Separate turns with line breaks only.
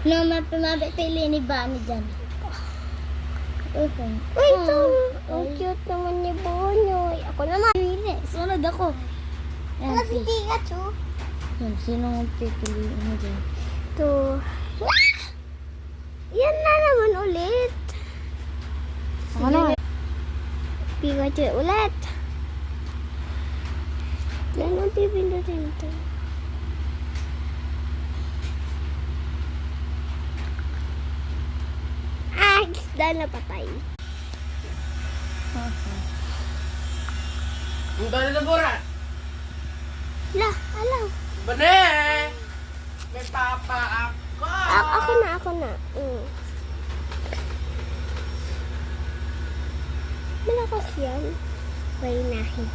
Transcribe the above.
No, mapipili ni Bani dyan. Okay.
Uy, ito. Ang cute naman ni Bonyoy. Ako naman.
Pili. Sunod ako. Yan,
Wala si Pikachu.
yan. Sino ang pipiliin mo dyan?
Ito. Yan na naman ulit.
Ano?
Pikachu ulit. Yan ang pipindutin ito. Ah, isda na patay.
Ang dali na burat.
La, alam.
Bane! May papa ako.
Ako na. Malakas yan. Bayinahin.